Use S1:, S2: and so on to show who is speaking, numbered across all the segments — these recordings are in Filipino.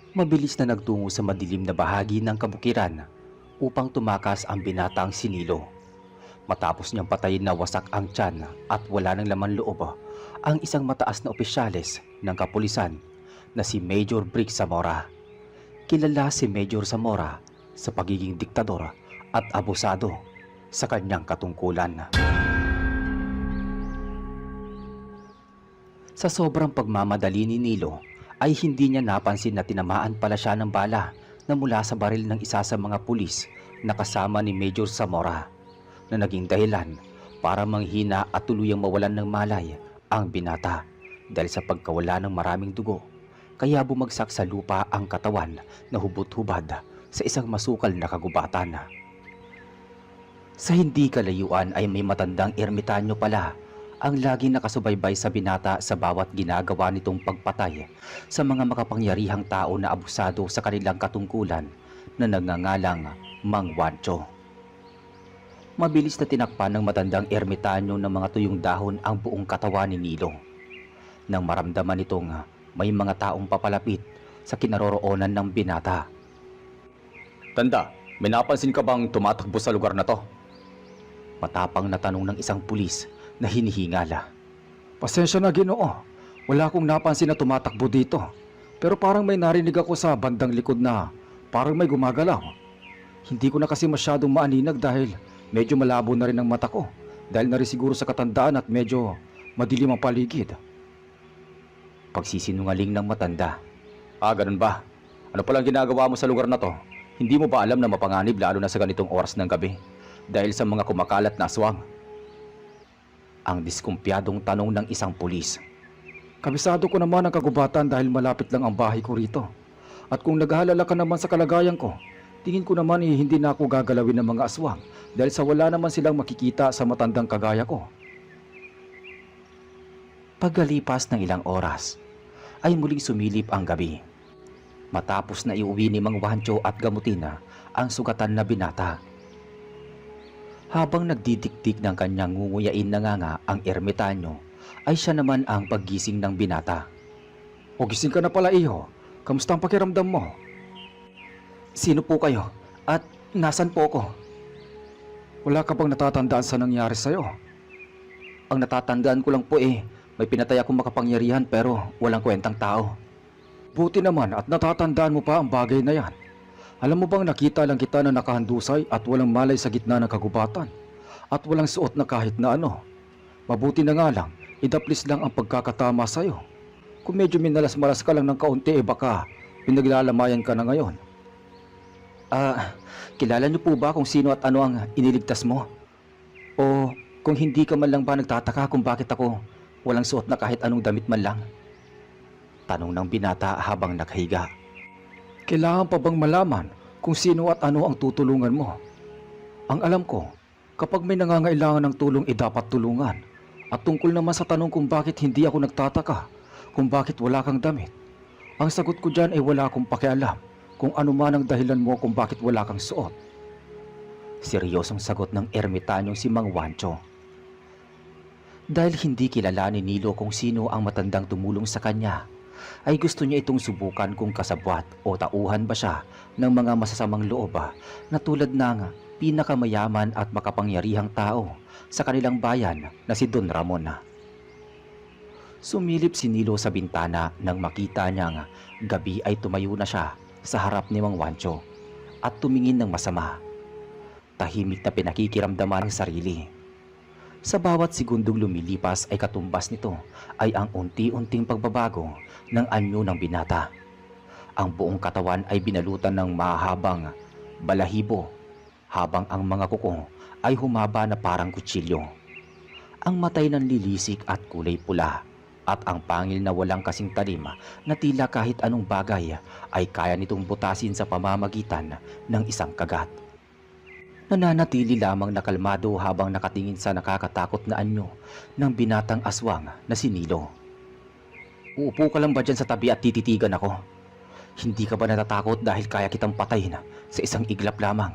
S1: Mabilis na nagtungo sa madilim na bahagi ng kabukiran upang tumakas ang binatang si Nilo. Matapos niyang patayin na wasak ang tiyan at wala ng laman loob ang isang mataas na opisyales ng kapulisan na si Major Brick Zamora. Kilala si Major Zamora sa pagiging diktador at abusado sa kanyang katungkulan. Sa sobrang pagmamadali ni Nilo ay hindi niya napansin na tinamaan pala siya ng bala na mula sa baril ng isa sa mga pulis na kasama ni Major Zamora, na naging dahilan para manghina at tuluyang mawalan ng malay ang binata dahil sa pagkawala ng maraming dugo. Kaya bumagsak sa lupa ang katawan na hubot-hubad sa isang masukal na kagubatan. Sa hindi kalayuan ay may matandang ermitanyo pala ang laging nakasubaybay sa binata sa bawat ginagawa nitong pagpatay sa mga makapangyarihang tao na abusado sa kanilang katungkulan na nagngangalang Mang Wancho. Mabilis na tinakpan ng matandang ermitanyo ng mga tuyong dahon ang buong katawan ni Nilo. Nang maramdaman nitong may mga taong papalapit sa kinaroroonan ng binata. "Tanda, may napansin ka bang tumatakbo sa lugar na to?" Matapang na tanong ng isang pulis na hinihingala.
S2: Pasensya na, Ginoo. Wala akong napansin na tumatakbo dito. Pero parang may narinig ako sa bandang likod na parang may gumagalaw. Hindi ko na kasi masyadong maaninag dahil medyo malabo na rin ang mata ko. Dahil na rin siguro sa katandaan at medyo madilim ang paligid.
S1: Pagsisinungaling ng matanda. Ganun ba? Ano palang ginagawa mo sa lugar na to? Hindi mo ba alam na mapanganib lalo na sa ganitong oras ng gabi dahil sa mga kumakalat na aswang? Ang diskumpiyadong tanong ng isang pulis.
S2: Kabisado ko naman ang kagubatan dahil malapit lang ang bahay ko rito. At kung naghahalala ka naman sa kalagayan ko, tingin ko naman hindi na ako gagalawin ng mga aswang dahil sa wala naman silang makikita sa matandang kagaya ko.
S1: Pagkalipas ng ilang oras, ay muling sumilip ang gabi. Matapos na iuwi ni Mang Wancho at gamutin ang sugatan na binata. Habang nagdidikdik ng kanyang ngunguyain na nga ang ermitanyo, ay siya naman ang paggising ng binata.
S2: O gising ka na pala, iho. Kamusta ang pakiramdam mo?
S1: Sino po kayo? At nasan po ako?
S2: Wala ka bang natatandaan sa nangyari sa'yo?
S1: Ang natatandaan ko lang po may pinatay akong makapangyarihan pero walang kwentang tao.
S2: Buti naman at natatandaan mo pa ang bagay na yan. Alam mo bang nakita lang kita na nakahandusay at walang malay sa gitna ng kagubatan at walang suot na kahit na ano. Mabuti na nga lang, idaplis lang ang pagkakatama sa'yo. Kung medyo minalas-malas ka lang ng kaunti baka pinaglalamayan ka na ngayon.
S1: Kilala niyo po ba kung sino at ano ang iniligtas mo? O kung hindi ka man lang ba nagtataka kung bakit ako walang suot na kahit anong damit man lang? Tanong ng binata habang nakahiga.
S2: Kailangan pa bang malaman kung sino at ano ang tutulungan mo? Ang alam ko, kapag may nangangailangan ng tulong dapat tulungan. At tungkol naman sa tanong kung bakit hindi ako nagtataka, kung bakit wala kang damit, ang sagot ko dyan wala akong pakialam kung ano man ang dahilan mo kung bakit wala kang suot.
S1: Seryosong sagot ng ermitanyong si Mang Wancho. Dahil hindi kilala ni Nilo kung sino ang matandang tumulong sa kanya, ay gusto niya itong subukan kung kasabwat o tauhan ba siya ng mga masasamang loob na tulad ng pinakamayaman at makapangyarihang tao sa kanilang bayan na si Don Ramon. Sumilip si Nilo sa bintana nang makita niyang gabi ay tumayo na siya sa harap ni Mang Wancho at tumingin ng masama. Tahimik na pinakikiramdaman ang sarili. Sa bawat segundong lumilipas ay katumbas nito ay ang unti-unting pagbabago ng anyo ng binata. Ang buong katawan ay binalutan ng mahabang balahibo habang ang mga kuko ay humaba na parang kutsilyo. Ang matay nanlilisik at kulay pula at ang pangil na walang kasing talim na tila kahit anong bagay ay kaya nitong butasin sa pamamagitan ng isang kagat. Nananatili lamang na kalmado habang nakatingin sa nakakatakot na anyo ng binatang aswang na si Nilo. Uupo ka lang ba dyan sa tabi at tititigan ako? Hindi ka ba natatakot dahil kaya kitang patayin sa isang iglap lamang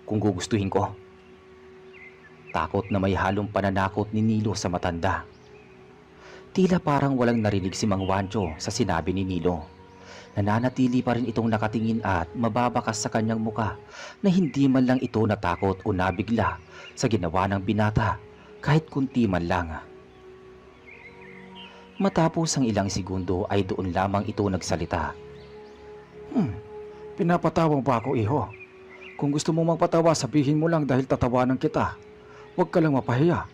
S1: kung gugustuhin ko? Takot na may halong pananakot ni Nilo sa matanda. Tila parang walang narinig si Mang Wancho sa sinabi ni Nilo. Nananatili pa rin itong nakatingin at mababakas sa kanyang muka na hindi man lang ito natakot o nabigla sa ginawa ng binata kahit kunti man lang. Matapos ang ilang segundo ay doon lamang ito nagsalita.
S2: Pinapatawang ba ako, iho? Kung gusto mong magpatawa, sabihin mo lang dahil tatawanan kita. Huwag ka lang mapahiya.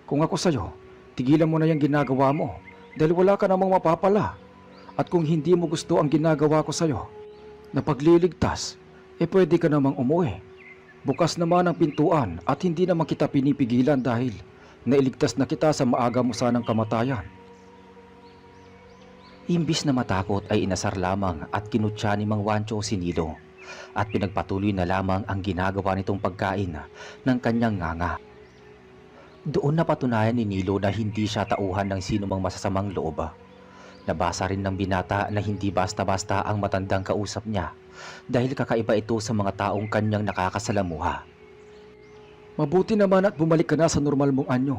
S2: Kung ako sa'yo, tigilan mo na yung ginagawa mo dahil wala ka namang mapapala. At kung hindi mo gusto ang ginagawa ko sa'yo, na pagliligtas, pwede ka namang umuwi. Bukas naman ang pintuan at hindi naman kita pinipigilan dahil nailigtas na kita sa maaga mo sanang kamatayan.
S1: Imbis na matakot ay inasar lamang at kinutya ni Mang Wancho si Nilo at pinagpatuloy na lamang ang ginagawa nitong pagkain ng kanyang nganga. Doon napatunayan ni Nilo na hindi siya tauhan ng sinumang masasamang loob. Nabasa rin ng binata na hindi basta-basta ang matandang kausap niya dahil kakaiba ito sa mga taong kanyang nakakasalamuha.
S2: Mabuti naman at bumalik ka na sa normal mong anyo.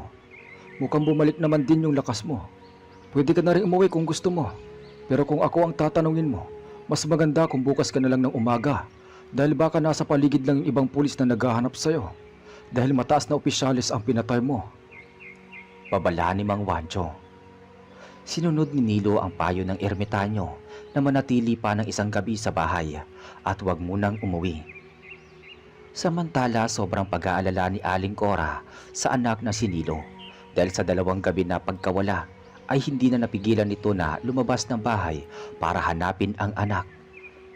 S2: Mukhang bumalik naman din yung lakas mo. Pwede ka na rin umuwi kung gusto mo. Pero kung ako ang tatanungin mo, mas maganda kung bukas ka na lang ng umaga dahil baka nasa paligid lang yung ibang pulis na naghahanap sa'yo dahil mataas na opisyalis ang pinatay mo.
S1: Babala ni Mang Wancho. Sinunod ni Nilo ang payo ng ermitanyo na manatili pa ng isang gabi sa bahay at huwag munang umuwi. Samantala sobrang pag-aalala ni Aling Cora sa anak na si Nilo dahil sa 2 gabi na pagkawala ay hindi na napigilan nito na lumabas ng bahay para hanapin ang anak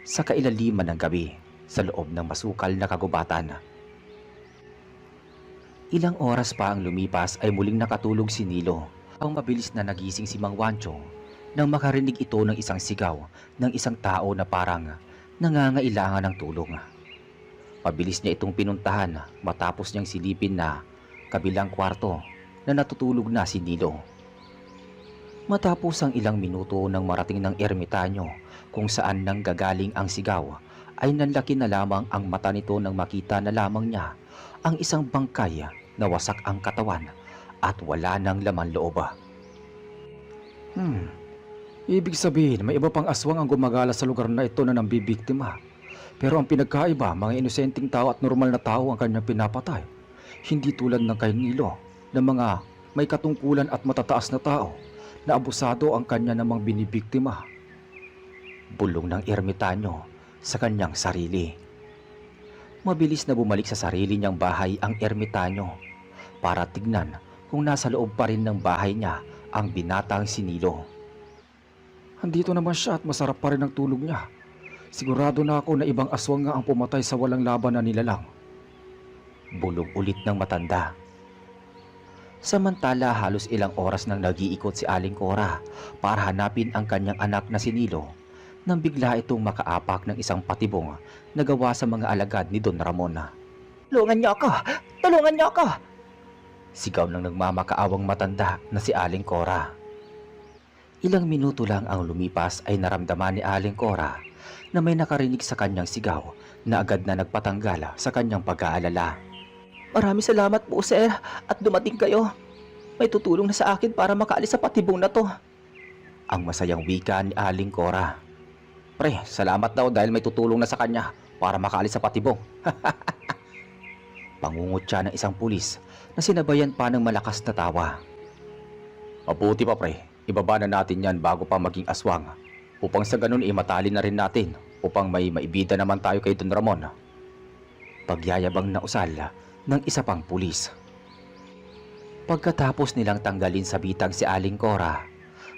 S1: sa kailaliman ng gabi sa loob ng masukal na kagubatan. Ilang oras pa ang lumipas ay muling nakatulog si Nilo. Ang mabilis na nagising si Mang Wancho nang makarinig ito ng isang sigaw ng isang tao na parang nangangailangan ng tulong. Mabilis niya itong pinuntahan matapos niyang silipin na kabilang kwarto na natutulog na si Nilo. Matapos ang ilang minuto nang marating ng ermitanyo kung saan nang gagaling ang sigaw, ay nanlaki na lamang ang mata nito nang makita na lamang niya ang isang bangkay na wasak ang katawan at wala ng laman loob.
S2: Ibig sabihin may iba pang aswang ang gumagala sa lugar na ito na nambibiktima. Pero ang pinagkaiba, mga inosenteng tao at normal na tao ang kanyang pinapatay. Hindi tulad ng kay Nilo na mga may katungkulan at matataas na tao na abusado ang kanya namang binibiktima.
S1: Bulong ng ermitanyo sa kanyang sarili. Mabilis na bumalik sa sarili niyang bahay ang ermitanyo para tignan kung nasa loob pa rin ng bahay niya ang binatang si Nilo.
S2: Andito naman siya at masarap pa rin ang tulog niya. Sigurado na ako na ibang aswang nga ang pumatay sa walang laban na nilalang.
S1: Bulong ulit ng matanda. Samantala halos ilang oras nang nag-iikot si Aling Cora para hanapin ang kanyang anak na si Nilo nang bigla itong makaapak ng isang patibong na gawa sa mga alagad ni Don Ramon. "Tulungan niyo ako! Tulungan niyo ako!" Sigaw ng nagmamakaawang matanda na si Aling Cora. Ilang minuto lang ang lumipas ay naramdaman ni Aling Cora na may nakarinig sa kanyang sigaw na agad na nagpatanggal sa kanyang pag-aalala. "Maraming salamat po, sir, at dumating kayo. May tutulong na sa akin para makaalis sa patibong na to." Ang masayang wika ni Aling Cora. "Pre, salamat daw dahil may tutulong na sa kanya para makaalis sa patibong." Pangungot siya ng isang pulis na sinabayan pa ng malakas na tawa. "Mabuti pa, pre, ibaba na natin yan bago pa maging aswang upang sa ganun matali na rin natin upang may maibida naman tayo kay Don Ramon." Pagyayabang na usal ng isa pang pulis. Pagkatapos nilang tanggalin sa bitag si Aling Cora,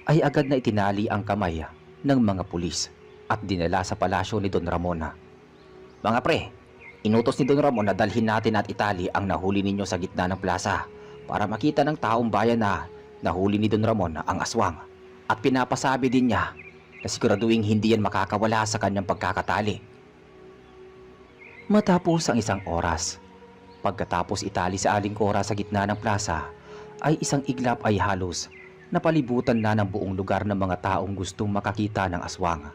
S1: ay agad na itinali ang kamay ng mga pulis at dinala sa palasyo ni Don Ramon. "Mga pre, inutos ni Don Ramon na dalhin natin at itali ang nahuli ninyo sa gitna ng plaza para makita ng taong bayan na nahuli ni Don Ramon ang aswang, at pinapasabi din niya na siguraduhin hindi yan makakawala sa kanyang pagkakatali." Matapos ang isang oras, pagkatapos itali sa Aling Cora sa gitna ng plaza, ay isang iglap ay halos napalibutan na ng buong lugar ng mga taong gustong makakita ng aswang.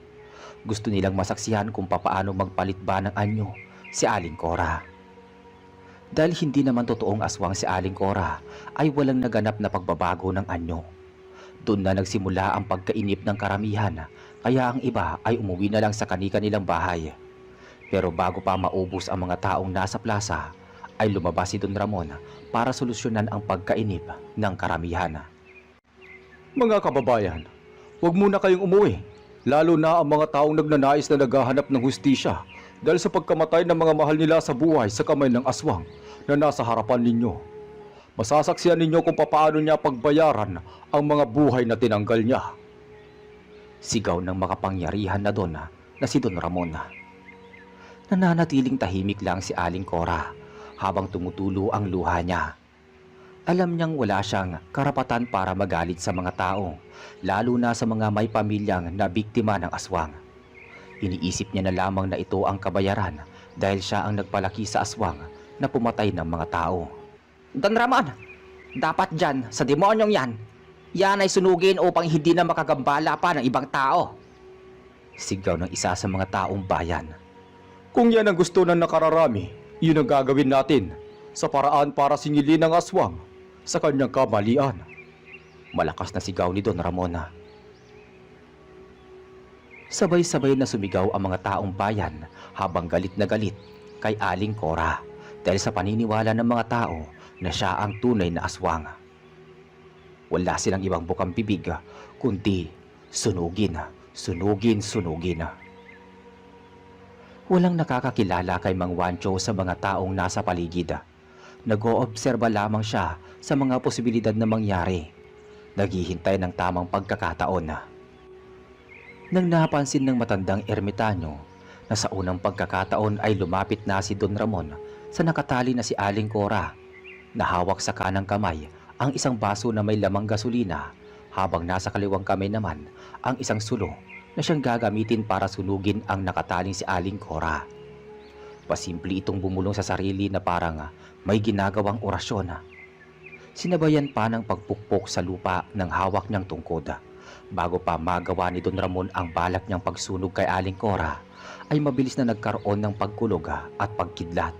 S1: Gusto nilang masaksihan kung papaano magpalit ba ng anyo si Aling Cora. Dahil hindi naman totoong aswang si Aling Cora, ay walang naganap na pagbabago ng anyo. Doon na nagsimula ang pagkainip ng karamihan Kaya ang iba ay umuwi na lang sa kani-kanilang bahay. Pero bago pa maubos ang mga taong nasa plaza, ay lumabas si Don Ramon para solusyonan ang pagkainip ng karamihan.
S2: Mga kababayan, huwag muna kayong umuwi. Lalo na ang mga taong nagnanais na naghahanap ng hustisya dahil sa pagkamatay ng mga mahal nila sa buhay sa kamay ng aswang na nasa harapan ninyo. Masasaksiyan ninyo kung papaano niya pagbayaran ang mga buhay na tinanggal niya.
S1: Sigaw ng makapangyarihan na Don na si Don Ramon. Nananatiling tahimik lang si Aling Cora habang tumutulo ang luha niya. Alam niyang wala siyang karapatan para magalit sa mga tao, lalo na sa mga may pamilyang na biktima ng aswang. Iniisip niya na lamang na ito ang kabayaran dahil siya ang nagpalaki sa aswang na pumatay ng mga tao. Don Ramon, dapat dyan sa demonyong yan ay sunugin upang hindi na makagambala pa ng ibang tao. Sigaw ng isa sa mga taong bayan.
S2: Kung yan ang gusto ng nakararami, yun ang gagawin natin sa paraan para singilin ng aswang sa kanyang kamalian.
S1: Malakas na sigaw ni Don Ramon. Sabay-sabay na sumigaw ang mga taong bayan habang galit na galit kay Aling Cora dahil sa paniniwala ng mga tao na siya ang tunay na aswang. Wala silang ibang bukang bibig kundi sunugin, sunugin, sunugin. Walang nakakakilala kay Mang Wancho sa mga taong nasa paligid. Nag-oobserba lamang siya sa mga posibilidad na mangyari. Naghihintay ng tamang pagkakataon. Nang napansin ng matandang ermitanyo na sa unang pagkakataon ay lumapit na si Don Ramon sa nakatali na si Aling Cora, nahawak sa kanang kamay ang isang baso na may lamang gasolina habang nasa kaliwang kamay naman ang isang sulo na siyang gagamitin para sunugin ang nakataling si Aling Cora. Pasimple itong bumulong sa sarili na parang may ginagawang orasyon. Sinabayan pa ng pagpukpok sa lupa ng hawak niyang tungkod. Bago pa magawa ni Don Ramon ang balak niyang pagsunog kay Aling Cora, ay mabilis na nagkaroon ng pagkulog at pagkidlat.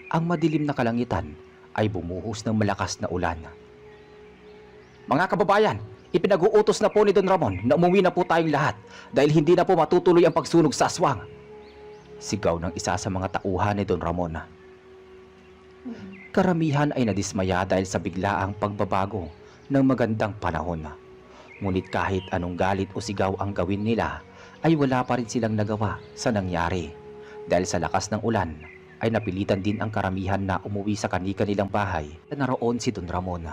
S1: Ang madilim na kalangitan ay bumuhos ng malakas na ulan. Mga kababayan, ipinag-uutos na po ni Don Ramon na umuwi na po tayong lahat dahil hindi na po matutuloy ang pagsunog sa aswang. Sigaw ng isa sa mga tauhan ni Don Ramon. Karamihan ay nadismaya dahil sa biglaang pagbabago ng magandang panahon. Ngunit kahit anong galit o sigaw ang gawin nila, ay wala pa rin silang nagawa sa nangyari. Dahil sa lakas ng ulan, ay napilitan din ang karamihan na umuwi sa kani-kanilang bahay na naroon si Don Ramon.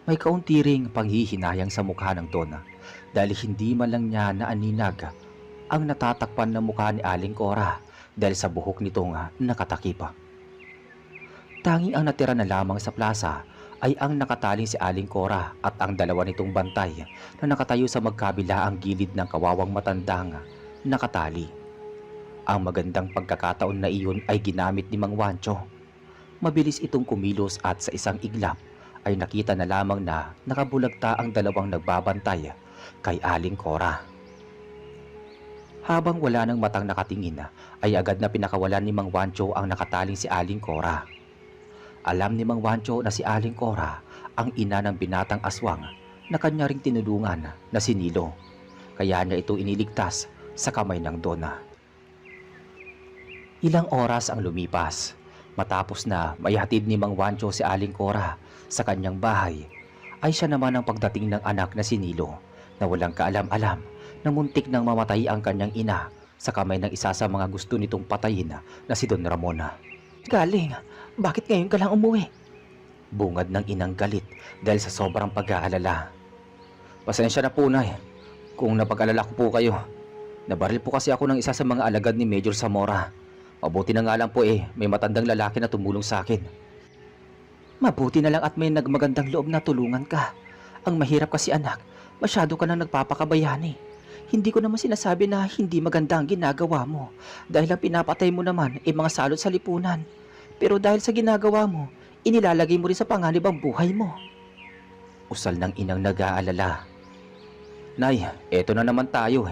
S1: May kaunti ring panghihinayang sa mukha ng Don dahil hindi man lang niya naaninag ang natatakpan na mukha ni Aling Cora dahil sa buhok nitong nakatakip. Tanging ang natira na lamang sa plaza ay ang nakataling si Aling Cora at ang dalawa nitong bantay na nakatayo sa magkabilaang gilid ng kawawang matandang nakatali. Ang magandang pagkakataon na iyon ay ginamit ni Mang Wancho. Mabilis itong kumilos at sa isang iglap ay nakita na lamang na nakabulagta ang dalawang nagbabantay kay Aling Cora. Habang wala ng matang nakatingin ay agad na pinakawalan ni Mang Wancho ang nakataling si Aling Cora. Alam ni Mang Wancho na si Aling Cora ang ina ng binatang aswang na kanya ring tinulungan na si Nilo. Kaya niya ito iniligtas sa kamay ng Dona. Ilang oras ang lumipas. Matapos na maihatid ni Mang Wancho si Aling Cora sa kanyang bahay, ay siya naman ang pagdating ng anak na si Nilo na walang kaalam-alam na muntik nang mamatay ang kanyang ina sa kamay ng isa sa mga gusto nitong patayin na si Don Ramon. Galing, bakit ngayon ka lang umuwi? Bungad ng inang galit dahil sa sobrang pag-aalala. Pasensya na po, Nay, kung napag-alala ko po kayo. Nabaril po kasi ako ng isa sa mga alagad ni Major Zamora. Mabuti na nga lang po may matandang lalaki na tumulong sa akin. Mabuti na lang at may nagmagandang loob na tulungan ka. Ang mahirap kasi anak, masyado ka nang nagpapakabayani. Hindi ko naman sinasabi na hindi maganda ang ginagawa mo dahil ang pinapatay mo naman ay mga salot sa lipunan. Pero dahil sa ginagawa mo, inilalagay mo rin sa panganib ang buhay mo. Usal ng inang nag-aalala. Nay, eto na naman tayo .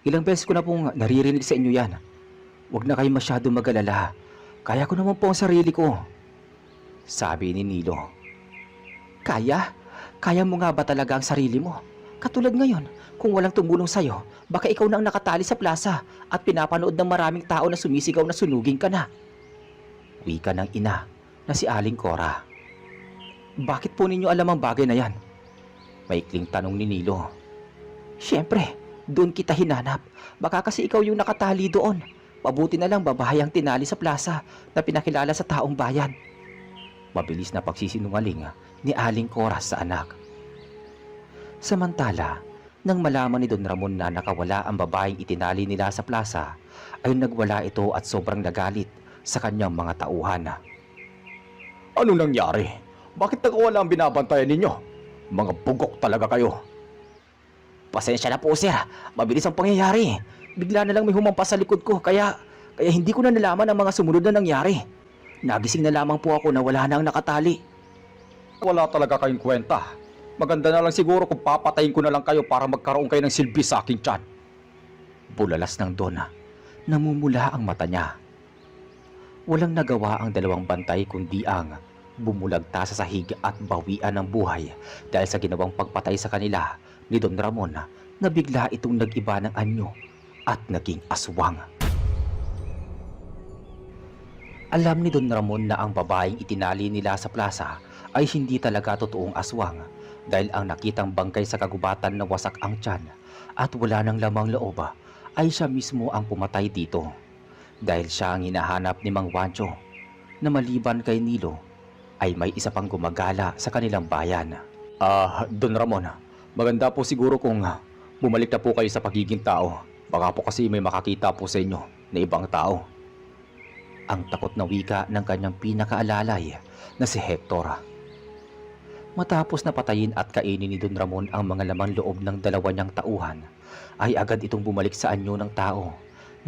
S1: Ilang beses ko na pong naririnig sa inyo yan. Huwag na kayo masyado mag-alala. Kaya ko naman po ang sarili ko. Sabi ni Nilo. Kaya? Kaya mo nga ba talaga ang sarili mo? Katulad ngayon, Kung walang tumulong sa'yo, baka ikaw na ang nakatali sa plaza at pinapanood ng maraming tao na sumisigaw na sunugin ka na. Wika ng ina na si Aling Cora. Bakit po ninyo alam ang bagay na yan? Maikling tanong ni Nilo. Siyempre, doon kita hinanap. Baka kasi ikaw yung nakatali doon. Mabuti na lang babae ang tinali sa plaza na pinakilala sa taong bayan. Mabilis na pagsisinungaling ni Aling Cora sa anak. Samantala, nang malaman ni Don Ramon na nakawala ang babaeng itinali nila sa plaza, ay nagwala ito at sobrang nagalit sa kanyang mga tauhan.
S2: Anong nangyari? Bakit nakawala ang binabantayan ninyo? Mga bugok talaga kayo.
S1: Pasensya na po sir, mabilis ang pangyayari. Bigla na lang may humampas sa likod ko kaya hindi ko na nalaman ang mga sumunod na nangyari. Nagising na lamang po ako na wala na ang nakatali.
S2: Wala talaga kayong kwenta. Maganda na lang siguro kung papatayin ko na lang kayo para magkaroon kayo ng silbi sa aking tiyan.
S1: Bulalas ng Dona. Namumula ang mata niya. Walang nagawa ang dalawang bantay kundi ang bumulagta sa sahig at bawian ng buhay dahil sa ginawang pagpatay sa kanila ni Don Ramon na bigla itong nag-iba ng anyo at naging aswang. Alam ni Don Ramon na ang babaeng itinali nila sa plaza ay hindi talaga totoong aswang dahil ang nakitang bangkay sa kagubatan na wasak ang tiyan at wala ng lamang loob ay siya mismo ang pumatay dito dahil siya ang hinahanap ni Mang Wancho na maliban kay Nilo ay may isa pang gumagala sa kanilang bayan.
S2: Don Ramon, maganda po siguro kung bumalik na po kayo sa pagiging tao. Baka po kasi may makakita po sa inyo na ibang tao.
S1: Ang takot na wika ng kanyang pinakaalalay na si Hector. Matapos na patayin at kainin ni Don Ramon ang mga laman loob ng dalawa niyang tauhan, ay agad itong bumalik sa anyo ng tao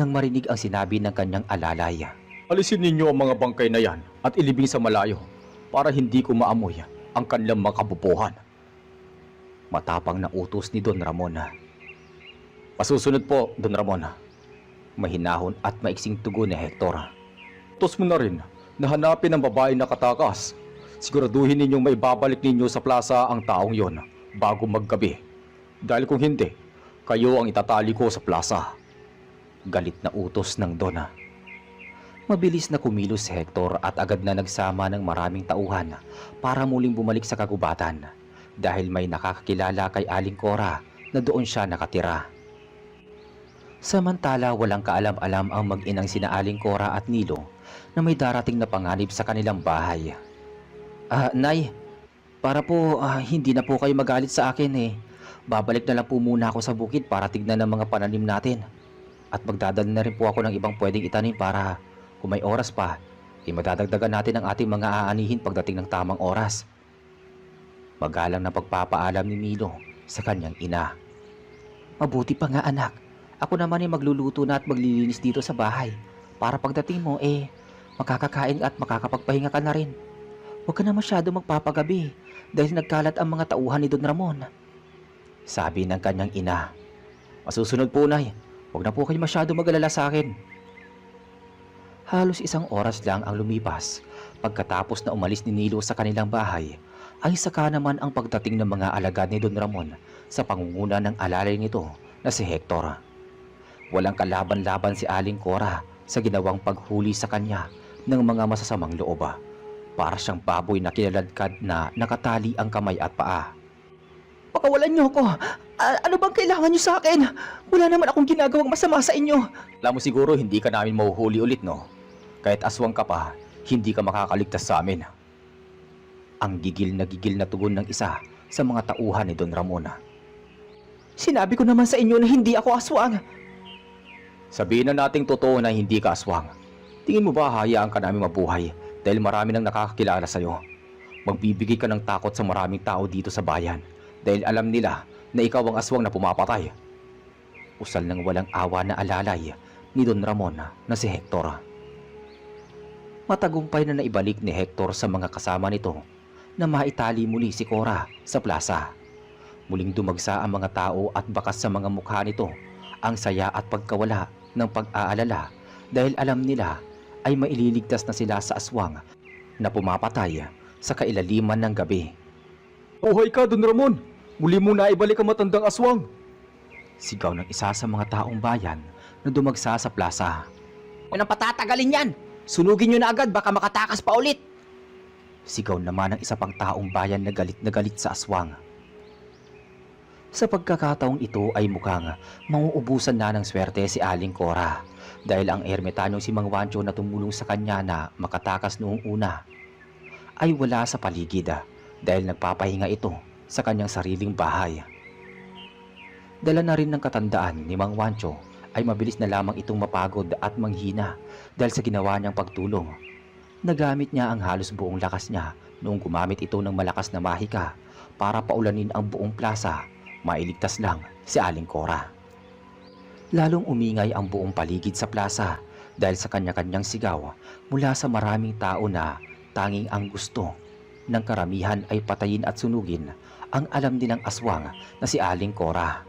S1: nang marinig ang sinabi ng kanyang alalay.
S2: Alisin ninyo ang mga bangkay na yan at ilibing sa malayo para hindi ko maamoy ang kanilang mga kabubuhan.
S1: Matapang na utos ni Don Ramon.
S2: Pasusunod po, Don Ramon.
S1: Mahinahon at maiksing tugon ni Hector.
S2: Utos mo na rin na hanapin ang babae na katakas. Siguraduhin ninyong may babalik ninyo sa plaza ang taong yon bago maggabi. Dahil kung hindi, kayo ang itatali ko sa plaza.
S1: Galit na utos ng Dona. Mabilis na kumilos si Hector at agad na nagsama ng maraming tauhan para muling bumalik sa kagubatan dahil may nakakakilala kay Aling Cora na doon siya nakatira. Samantala walang kaalam-alam ang mag-inang sina Aling Cora at Nilo na may darating na panganib sa kanilang bahay. Nay, para po hindi na po kayo magalit sa akin eh. Babalik na lang po muna ako sa bukid para tignan ang mga pananim natin. At magdadala na rin po ako ng ibang pwedeng itanim para kung may oras pa, madadagdagan natin ang ating mga aanihin pagdating ng tamang oras. Magalang na pagpapaalam ni Nilo sa kanyang ina. Mabuti pa nga anak, ako naman ay magluluto na at maglilinis dito sa bahay para pagdating mo makakakain at makakapagpahinga ka na rin. Huwag ka na masyado magpapagabi dahil nagkalat ang mga tauhan ni Don Ramon. Sabi ng kanyang ina. Masusunod po, Nay. Huwag na po kayo masyado mag-alala sa akin. Halos isang oras lang ang lumipas. Pagkatapos na umalis ni Nilo sa kanilang bahay, ay saka naman ang pagdating ng mga alagad ni Don Ramon sa pangunguna ng alalay nito na si Hector. Walang kalaban-laban si Aling Cora sa ginawang paghuli sa kanya ng mga masasamang loob. Para siyang baboy na kinaladkad na nakatali ang kamay at paa. Pakawalan niyo ako! Ano bang kailangan niyo sa akin? Wala naman akong ginagawang masama sa inyo.
S2: Alam mo siguro hindi ka namin mahuhuli ulit, no? Kahit aswang ka pa, hindi ka makakaligtas sa amin.
S1: Ang gigil na tugon ng isa sa mga tauhan ni Don Ramon. Sinabi ko naman sa inyo na hindi ako aswang.
S2: Sabihin na nating totoo na hindi ka aswang. Tingin mo ba hayaan ka namin mabuhay dahil marami nang nakakakilala sa'yo? Magbibigay ka ng takot sa maraming tao dito sa bayan dahil alam nila na ikaw ang aswang na pumapatay. Usal ng walang awa na alalay ni Don Ramon na si Hector. Matagumpay na naibalik ni Hector sa mga kasama nito na maitali muli si Cora sa plaza. Muling dumagsa ang mga tao at bakas sa mga mukha nito ang saya at pagkawala ng pag-aalala dahil alam nila ay maililigtas na sila sa aswang na pumapatay sa kailaliman ng gabi. Buhay ka, Don Ramon! Muli mo na ibalik ang matandang aswang!
S1: Sigaw ng isa sa mga taong bayan na dumagsa sa plaza.
S3: Walang patatagalin yan! Sunugin nyo na agad, baka makatakas pa ulit!
S1: Sigaw naman ng isa pang taong bayan na galit sa aswang. Sa pagkakataong ito ay mukhang mauubusan na ng swerte si Aling Cora dahil ang ermitanyong si Mang Wancho na tumulong sa kanya na makatakas noong una ay wala sa paligid dahil nagpapahinga ito sa kanyang sariling bahay. Dala na rin ng katandaan ni Mang Wancho ay mabilis na lamang itong mapagod at manghina dahil sa ginawa niyang pagtulong. Nagamit niya ang halos buong lakas niya noong gumamit ito ng malakas na mahika para paulanin ang buong plaza, mailigtas lang si Aling Cora. Lalong umingay ang buong paligid sa plaza dahil sa kanya-kanyang sigaw mula sa maraming tao na tanging ang gusto ng karamihan ay patayin at sunugin ang alam nilang aswang na si Aling Cora.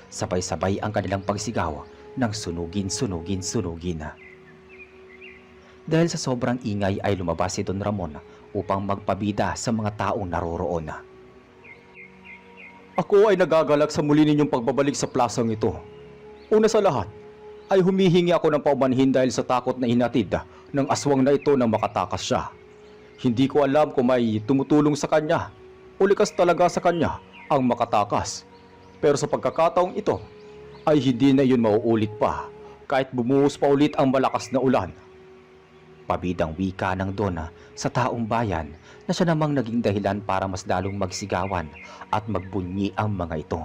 S1: Sabay-sabay ang kanilang pagsigaw ng sunugin. Dahil sa sobrang ingay ay lumabas si Don Ramon upang magpabida sa mga taong naroroon.
S2: Ako ay nagagalak sa muli ninyong pagbabalik sa plasang ito. Una sa lahat, ay humihingi ako ng paumanhin dahil sa takot na hinatid ng aswang na ito nang makatakas siya. Hindi ko alam kung may tumutulong sa kanya o likas talaga sa kanya ang makatakas. Pero sa pagkakataong ito, ay hindi na yun mauulit pa kahit bumuhos pa ulit ang malakas na ulan.
S1: Pabidang wika ng Don sa taong bayan na siya namang naging dahilan para mas lalong magsigawan at magbunyi ang mga ito.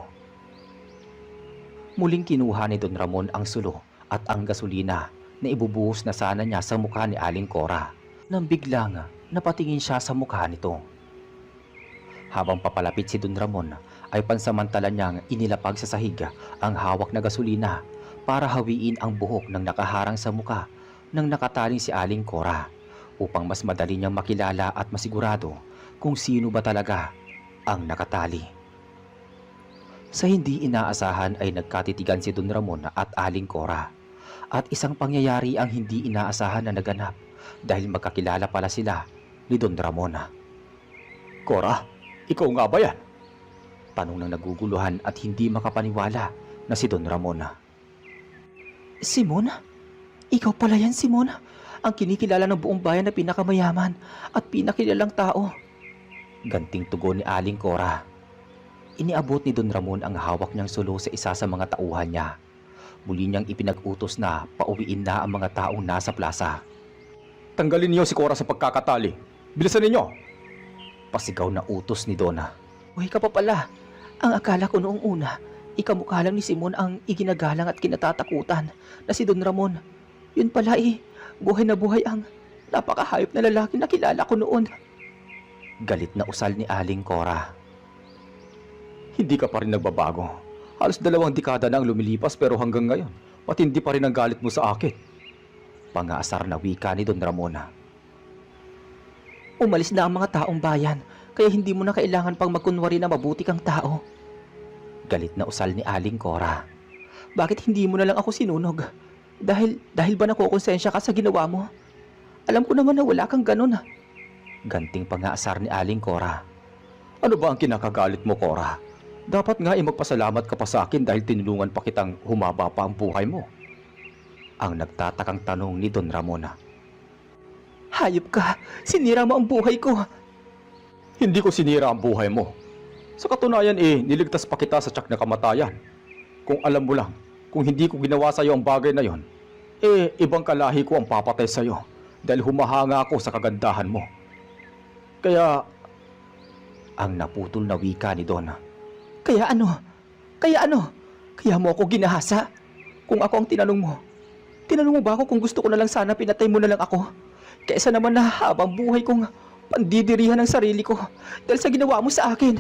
S1: Muling kinuha ni Don Ramon ang sulo at ang gasolina na ibubuhos na sana niya sa mukha ni Aling Cora nang biglang napatingin siya sa mukha nito. Habang papalapit si Don Ramon ay pansamantala niyang inilapag sa sahig ang hawak na gasolina para hawiin ang buhok ng nakaharang sa mukha ng nakataling si Aling Cora upang mas madali niyang makilala at masigurado kung sino ba talaga ang nakatali. Sa hindi inaasahan ay nagkatitigan si Don Ramon at Aling Cora at isang pangyayari ang hindi inaasahan na naganap dahil magkakilala pala sila ni Don Ramon.
S2: Cora, ikaw nga ba yan?
S1: Tanong ng naguguluhan at hindi makapaniwala na si Don Ramon.
S3: Simon? Ikaw pala yan, Simon? Ang kinikilala ng buong bayan na pinakamayaman at pinakilalang tao.
S1: Ganting tugon ni Aling Cora. Iniabot ni Don Ramon ang hawak niyang sulo sa isa sa mga tauhan niya. Muli niyang ipinag-utos na pauwiin na ang mga taong nasa plaza.
S2: Tanggalin niyo si Cora sa pagkakatali. Bilisan ninyo!
S1: Pasigaw na utos ni Donna.
S3: Buhay ka pa pala. Ang akala ko noong una, ikamukha lang ni Simon ang iginagalang at kinatatakutan na si Don Ramon. Yun pala buhay na buhay ang napakahayop na lalaki na kilala ko noon.
S1: Galit na usal ni Aling Cora.
S2: Hindi ka pa rin nagbabago. Halos 2 dekada na ang lumilipas pero hanggang ngayon, matindi pa rin ang galit mo sa akin.
S1: Pangaasar na wika ni Don Ramon.
S3: Umalis na ang mga taong bayan, kaya hindi mo na kailangan pang magkunwari na mabuti kang tao.
S1: Galit na usal ni Aling Cora.
S3: Bakit hindi mo na lang ako sinunog? Dahil ba nakukonsensya ka sa ginawa mo? Alam ko naman na wala kang ganun.
S1: Ganting pangaasar ni Aling Cora.
S2: Ano ba ang kinakagalit mo, Cora? Dapat nga magpasalamat ka pa sa akin dahil tinulungan pa kitang humaba pa ang buhay mo.
S1: Ang nagtatakang tanong ni Don Ramon.
S3: Hayop ka! Sinira mo ang buhay ko!
S2: Hindi ko sinira ang buhay mo. Sa katunayan niligtas pa kita sa tiyak na kamatayan. Kung alam mo lang, kung hindi ko ginawa sa iyo ang bagay na yon, ibang kalahi ko ang papatay sa iyo dahil humahanga ako sa kagandahan mo. Kaya,
S1: ang naputol na wika ni Don.
S3: Kaya ano? Kaya mo ako ginahasa? Kung ako ang tinanong mo ba ako kung gusto ko na lang sana pinatay mo na lang ako? Kaysa naman na habang buhay kong pandidirihan ng sarili ko dahil sa ginawa mo sa akin.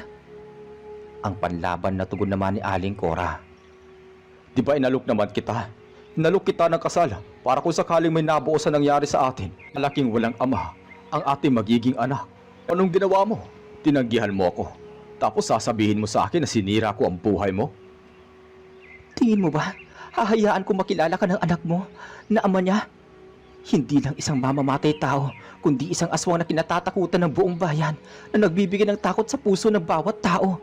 S1: Ang panlaban na tugon naman ni Aling Cora.
S2: Di ba inalok naman kita? Inalok kita ng kasal para kung sakaling may nabuo sa nangyari sa atin, malaking walang ama, ang ating magiging anak. Anong ginawa mo? Tinanggihan mo ako. Tapos sasabihin mo sa akin na sinira ko ang buhay mo?
S3: Tingin mo ba, hahayaan ko makilala ka ng anak mo na ama niya? Hindi lang isang mamamatay tao, kundi isang aswang na kinatatakutan ng buong bayan na nagbibigay ng takot sa puso ng bawat tao.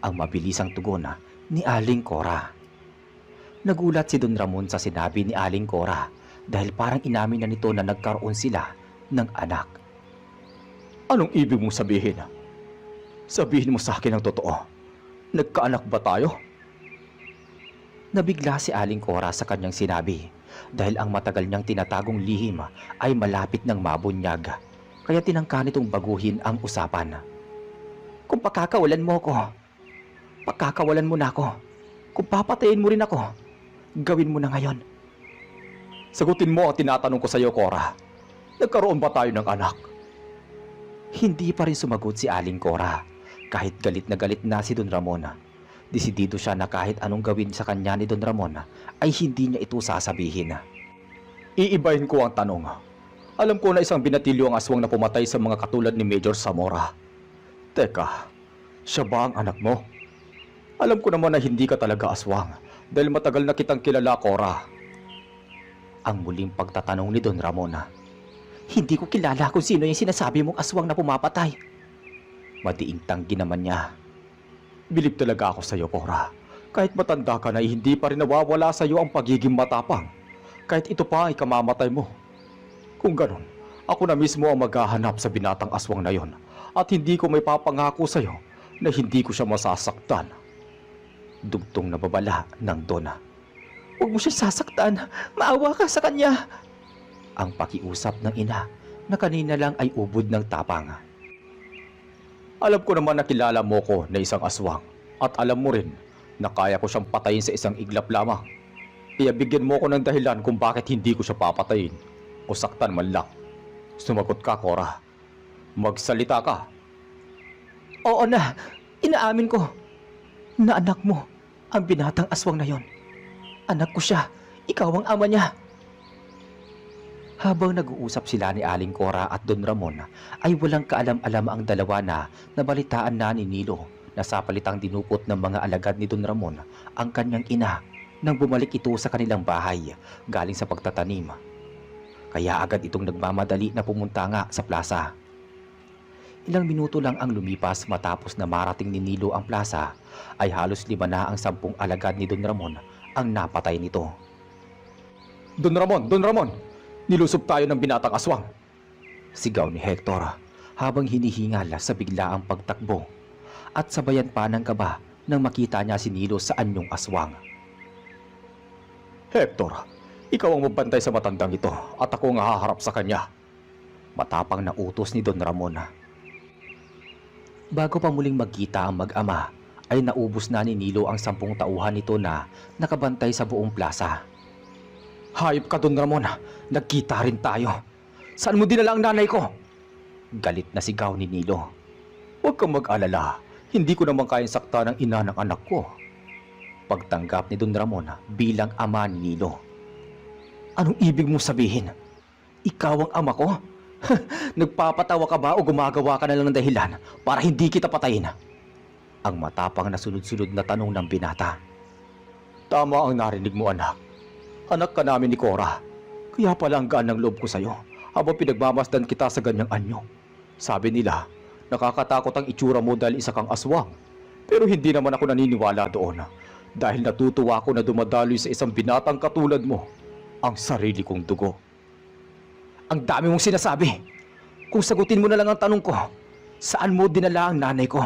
S1: Ang mabilisang tugon ni Aling Cora. Nagulat si Don Ramon sa sinabi ni Aling Cora dahil parang inamin na nito na nagkaroon sila ng anak.
S2: Anong ibig mong sabihin? Sabihin mo sa akin ang totoo. Nagkaanak ba tayo?
S1: Nabigla si Aling Cora sa kanyang sinabi dahil ang matagal niyang tinatagong lihim ay malapit ng mabunyag. Kaya tinangka nitong baguhin ang usapan.
S3: Kung pakakawalan mo ako, pakakawalan mo na ako. Kung papatayin mo rin ako, gawin mo na ngayon.
S2: Sagutin mo ang tinatanong ko sa iyo, Cora. Nagkaroon ba tayo ng anak?
S1: Hindi pa rin sumagot si Aling Cora. Kahit galit na si Don Ramon. Desidido siya na kahit anong gawin sa kanya ni Don Ramon ay hindi niya ito sasabihin.
S2: Iibahin ko ang tanong. Alam ko na isang binatilyo ang aswang na pumatay sa mga katulad ni Major Zamora. Teka, siya ba ang anak mo? Alam ko naman na hindi ka talaga aswang dahil matagal na kitang kilala, Cora.
S1: Ang muling pagtatanong ni Don Ramon.
S3: Hindi ko kilala kung sino yung sinasabi mong aswang na pumapatay.
S1: Madiing tanggi naman niya.
S2: Bilib talaga ako sa iyo, Cora. Kahit matanda ka na, hindi pa rin nawawala sa iyo ang pagiging matapang. Kahit ito pa ay kamamatay mo. Kung ganun, ako na mismo ang maghahanap sa binatang aswang na yon at hindi ko may papangako sa iyo na hindi ko siya masasaktan.
S1: Dugtong na babala ng Dona.
S3: Huwag mo siya sasaktan. Maawa ka sa kanya.
S1: Ang pakiusap ng ina na kanina lang ay ubod ng tapang.
S2: Alam ko naman na kilala mo ko na isang aswang at alam mo rin na kaya ko siyang patayin sa isang iglap lamang. Kaya bigyan mo ko ng dahilan kung bakit hindi ko siya papatayin o saktan man lang. Sumagot ka, Cora. Magsalita ka.
S3: Oo na, inaamin ko na anak mo ang binatang aswang na yon. Anak ko siya, ikaw ang ama niya.
S1: Habang nag-uusap sila ni Aling Cora at Don Ramon, ay walang kaalam-alam ang dalawa na nabalitaan na ni Nilo na sa palitang dinukot ng mga alagad ni Don Ramon ang kanyang ina nang bumalik ito sa kanilang bahay galing sa pagtatanim. Kaya agad itong nagmamadali na pumunta nga sa plaza. Ilang minuto lang ang lumipas matapos na marating ni Nilo ang plaza ay halos 5 na ang 10 alagad ni Don Ramon ang napatay nito.
S2: Don Ramon! Don Ramon! Nilusob tayo ng binatang aswang.
S1: Sigaw ni Hector habang hinihingal sa biglaang pagtakbo at sabayan pa ng kaba nang makita niya si Nilo sa anyong aswang.
S2: Hector, ikaw ang magbantay sa matandang ito at ako ang haharap sa kanya.
S1: Matapang na utos ni Don Ramon. Bago pa muling magkita ang mag-ama, ay naubos na ni Nilo ang 10 tauhan nito na nakabantay sa buong plaza.
S2: Hayop ka, Don Ramon. Nagkita rin tayo. Saan mo dinala ang nanay ko?
S1: Galit na sigaw ni Nilo.
S2: Huwag kang mag-alala. Hindi ko naman kayang sakta ng ina ng anak ko.
S1: Pagtanggap ni Don Ramon bilang ama ni Nilo.
S3: Anong ibig mong sabihin? Ikaw ang ama ko? Nagpapatawa ka ba o gumagawa ka na lang ng dahilan para hindi kita patayin?
S1: Ang matapang na sunod-sunod na tanong ng binata.
S2: Tama ang narinig mo, anak. Anak ka namin ni Cora. Kaya pala ang gaan ng loob ko sa'yo habang pinagmamasdan kita sa ganyang anyo. Sabi nila, nakakatakot ang itsura mo dahil isa kang aswang. Pero hindi naman ako naniniwala doon dahil natutuwa ako na dumadaloy sa isang binatang katulad mo ang sarili kong dugo.
S3: Ang dami mong sinasabi. Kung sagutin mo na lang ang tanong ko, saan mo dinala ang nanay ko?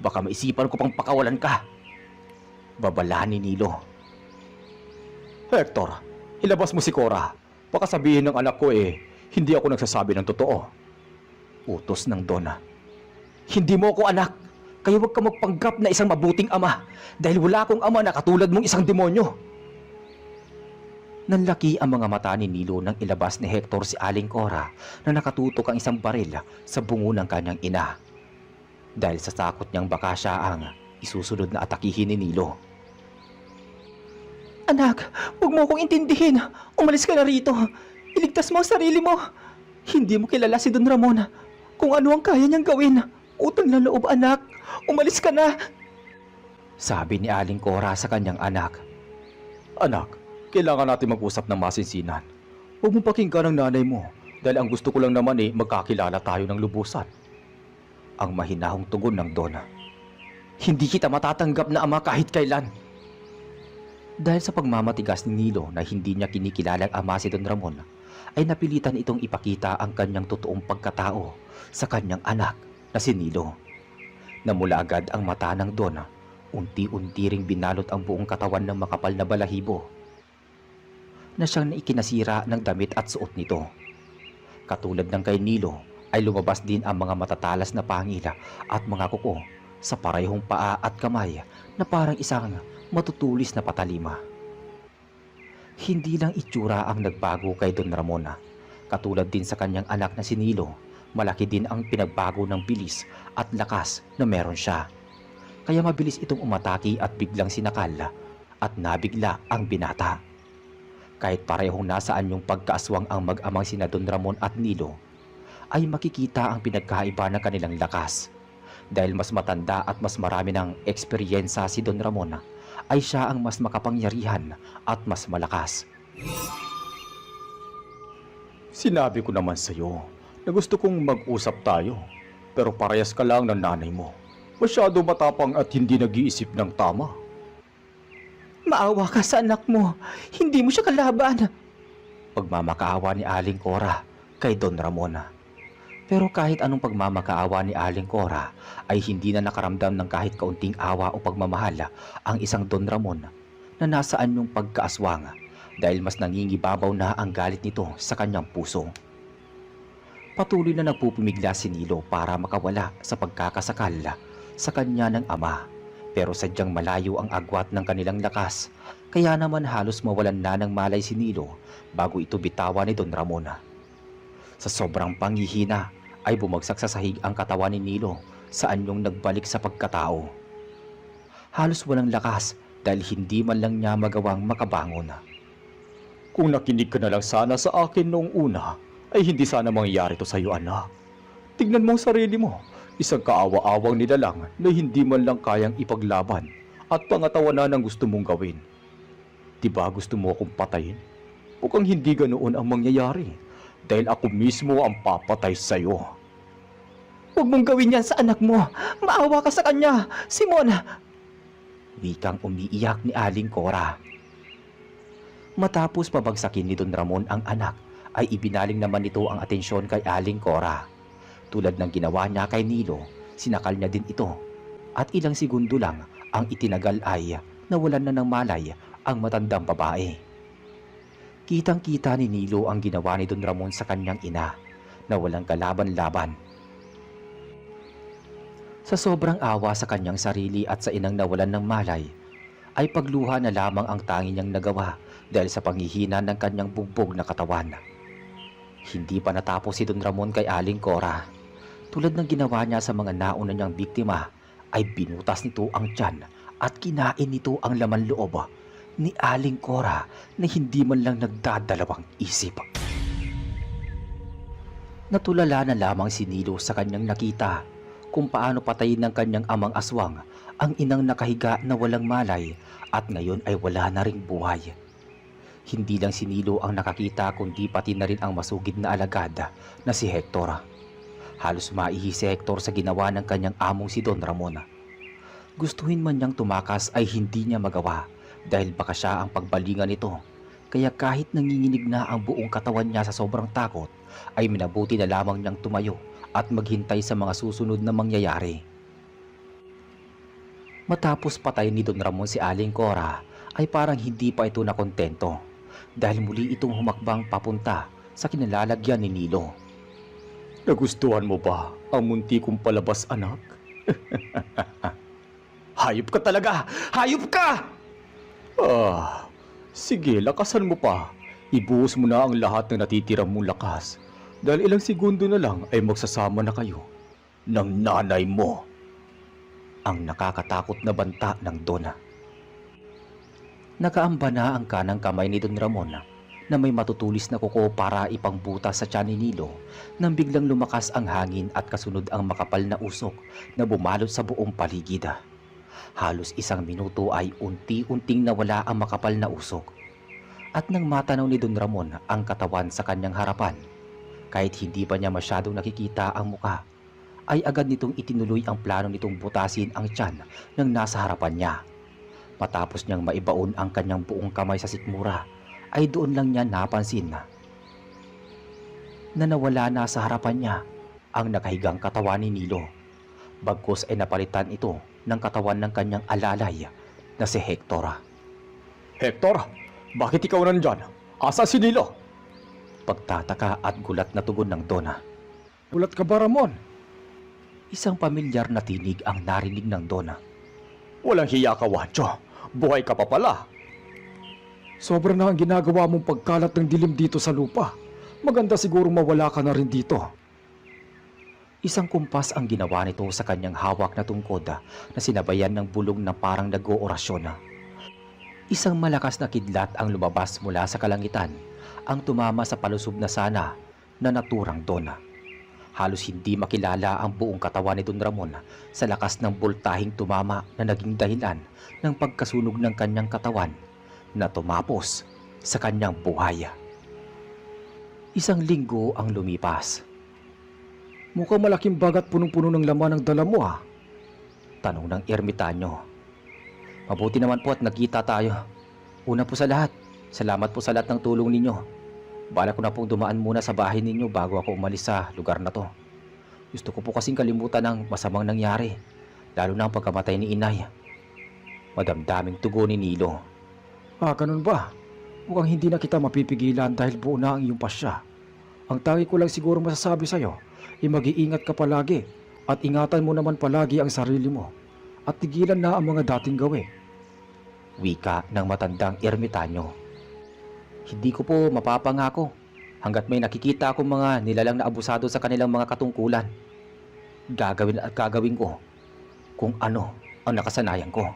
S3: Baka maisipan ko pang pakawalan ka.
S1: Babala ni Nilo.
S2: Hector, ilabas mo si Cora. Baka sabihin ng anak ko hindi ako nagsasabi ng totoo.
S1: Utos ng Dona.
S3: Hindi mo ako anak. Kaya huwag ka magpanggap na isang mabuting ama dahil wala akong ama na katulad mong isang demonyo.
S1: Nanlaki ang mga mata ni Nilo nang ilabas ni Hector si Aling Cora na nakatutok ang isang baril sa bungo ng kanyang ina. Dahil sa takot niyang baka siya ang isusunod na atakihin ni Nilo.
S3: Anak, huwag mo akong intindihin. Umalis ka na rito. Iligtas mo ang sarili mo. Hindi mo kilala si Don Ramon. Kung ano ang kaya niyang gawin. Utang na loob, anak. Umalis ka na.
S1: Sabi ni Aling Cora sa kanyang anak.
S2: Anak, kailangan natin mag-usap ng masinsinan. Huwag mong pakinggan ang nanay mo dahil ang gusto ko lang naman magkakilala tayo ng lubusan.
S1: Ang mahinahong tugon ng Dona.
S3: Hindi kita matatanggap na ama kahit kailan.
S1: Dahil sa pagmamatigas ni Nilo na hindi niya kinikilalang ama si Don Ramon, ay napilitan itong ipakita ang kanyang totoong pagkatao sa kanyang anak na si Nilo. Namula agad ang mata ng Don, unti-unti ring binalot ang buong katawan ng makapal na balahibo na siyang naikinasira ng damit at suot nito. Katulad ng kay Nilo ay lumabas din ang mga matatalas na pangila at mga kuko sa parehong paa at kamay na parang isang matutulis na patalima. Hindi lang itsura ang nagbago kay Don Ramon. Katulad din sa kanyang anak na si Nilo, malaki din ang pinagbago ng bilis at lakas na meron siya. Kaya mabilis itong umatake at biglang sinakal at nabigla ang binata. Kahit parehong nasaan yung pagkaaswang ang mag-amang sina Don Ramon at Nilo, ay makikita ang pinagkaiba ng kanilang lakas. Dahil mas matanda at mas marami ng eksperyensya si Don Ramon, ay siya ang mas makapangyarihan at mas malakas.
S2: Sinabi ko naman sa'yo na gusto kong mag-usap tayo, pero parehas ka lang ng nanay mo. Masyado matapang at hindi nag-iisip ng tama.
S3: Maawa ka sa anak mo. Hindi mo siya kalaban.
S1: Pagmamakaawa ni Aling Cora kay Don Ramon. Pero kahit anong pagmamakaawa ni Aling Cora ay hindi na nakaramdam ng kahit kaunting awa o pagmamahal ang isang Don Ramon na nasaan yung pagkaaswang dahil mas nangingibabaw na ang galit nito sa kanyang puso. Patuloy na nagpupumigla si Nilo para makawala sa pagkakasakal sa kanya ng ama, pero sadyang malayo ang agwat ng kanilang lakas, kaya naman halos mawalan na ng malay si Nilo bago ito bitawan ni Don Ramon. Sa sobrang panghihina ay bumagsak sa sahig ang katawan ni Nilo saan yung nagbalik sa pagkatao. Halos walang lakas dahil hindi man lang niya magawang makabangon.
S2: Kung nakinig ka na lang sana sa akin noong una, ay hindi sana mangyayari to sa'yo, anak. Tignan mo ang sarili mo. Isang kaawa-awang nilalang na hindi man lang kayang ipaglaban at pangatawanan ang gusto mong gawin. Diba gusto mo akong patayin? Mukhang hindi ganoon ang mangyayari dahil ako mismo ang papatay sa'yo.
S3: Huwag mong gawin yan sa anak mo. Maawa ka sa kanya, Simon.
S1: Wikang umiiyak ni Aling Cora. Matapos pabagsakin ni Don Ramon ang anak, ay ibinaling naman nito ang atensyon kay Aling Cora. Tulad ng ginawa niya kay Nilo, sinakal niya din ito. At ilang segundo lang ang itinagal ay nawalan na ng malay ang matandang babae. Kitang-kita ni Nilo ang ginawa ni Don Ramon sa kanyang ina na walang kalaban-laban. Sa sobrang awa sa kanyang sarili at sa inang nawalan ng malay, ay pagluha na lamang ang tangi niyang nagawa dahil sa panghihina ng kanyang bugbog na katawan. Hindi pa natapos si Don Ramon kay Aling Cora. Tulad ng ginawa niya sa mga nauna niyang biktima, ay binutas nito ang tiyan at kinain nito ang laman loob ni Aling Cora na hindi man lang nagdadalawang isip. Natulala na lamang si Nilo sa kanyang nakita kung paano patayin ng kanyang amang aswang ang inang nakahiga na walang malay at ngayon ay wala na ring buhay. Hindi lang si Nilo ang nakakita kundi pati na rin ang masugid na alagad na si Hector. Halos maihi si Hector sa ginawa ng kanyang among si Don Ramon. Gustuhin man niyang tumakas ay hindi niya magawa dahil baka siya ang pagbalingan nito. Kaya kahit nanginginig na ang buong katawan niya sa sobrang takot, ay minabuti na lamang niyang tumayo at maghintay sa mga susunod na mangyayari. Matapos patay ni Don Ramon si Aling Cora, ay parang hindi pa ito nakontento dahil muli itong humakbang papunta sa kinalalagyan ni Nilo.
S2: Nagustuhan mo ba ang munti kong palabas, anak? Hayop ka talaga! Hayop ka! Sige, lakasan mo pa. Ibuhos mo na ang lahat ng natitira mong lakas. Dahil ilang segundo na lang ay magsasama na kayo ng nanay mo.
S1: Ang nakakatakot na banta ng Dona. Nakaamba na ang kanang kamay ni Don Ramon na may matutulis na kuko para ipangbutas sa tiyan ni Nilo nang biglang lumakas ang hangin at kasunod ang makapal na usok na bumalot sa buong paligid. Halos isang minuto ay unti-unting nawala ang makapal na usok. At nang matanaw ni Don Ramon ang katawan sa kanyang harapan, kahit hindi pa niya masyadong nakikita ang muka, ay agad nitong itinuloy ang plano nitong butasin ang tiyan ng nasa harapan niya. Matapos niyang maibaon ang kanyang buong kamay sa sikmura, ay doon lang niya napansin na nawala na sa harapan niya ang nakahigang katawan ni Nilo. Bagkus ay napalitan ito ng katawan ng kanyang alalay na si Hector.
S2: Hector, bakit ikaw nandyan? Asa si Nilo?
S1: Pagtataka at gulat na tugon ng Donna.
S2: Ulat ka ba, Ramon?
S1: Isang pamilyar na tinig ang narinig ng Donna.
S2: Walang hiya ka, Wancho. Buhay ka pa pala. Sobra na ang ginagawa mong pagkalat ng dilim dito sa lupa. Maganda siguro mawala ka na rin dito.
S1: Isang kumpas ang ginawa nito sa kanyang hawak na tungkod na sinabayan ng bulong na parang nag-oorasyon. Isang malakas na kidlat ang lumabas mula sa kalangitan, ang tumama sa palusog na sana na naturang Donna. Halos hindi makilala ang buong katawan ni Don Ramon sa lakas ng boltahing tumama na naging dahilan ng pagkasunog ng kanyang katawan na tumapos sa kanyang buhay. Isang linggo ang lumipas.
S2: Mukhang malaking bagat punong-puno ng laman ang dala mo, ah.
S1: Tanong ng ermitanyo. Mabuti naman po at nagkita tayo. Una po sa lahat, salamat po sa lahat ng tulong ninyo. Bala ko na pong dumaan muna sa bahay ninyo bago ako umalis sa lugar na to. Gusto ko po kasing kalimutan ang masamang nangyari, lalo na ang pagkamatay ni inay. Madamdaming tugon ni Nilo.
S2: Ah, ganun ba? Mukhang hindi na kita mapipigilan dahil buo na ang iyong pasya. Ang tangi ko lang siguro masasabi sa'yo ay mag-iingat ka palagi at ingatan mo naman palagi ang sarili mo at tigilan na ang mga dating gawin.
S1: Wika ng matandang ermitanyo. Hindi ko po mapapangako hanggat may nakikita akong mga nilalang na abusado sa kanilang mga katungkulan. Gagawin at gagawin ko kung ano ang nakasanayan ko.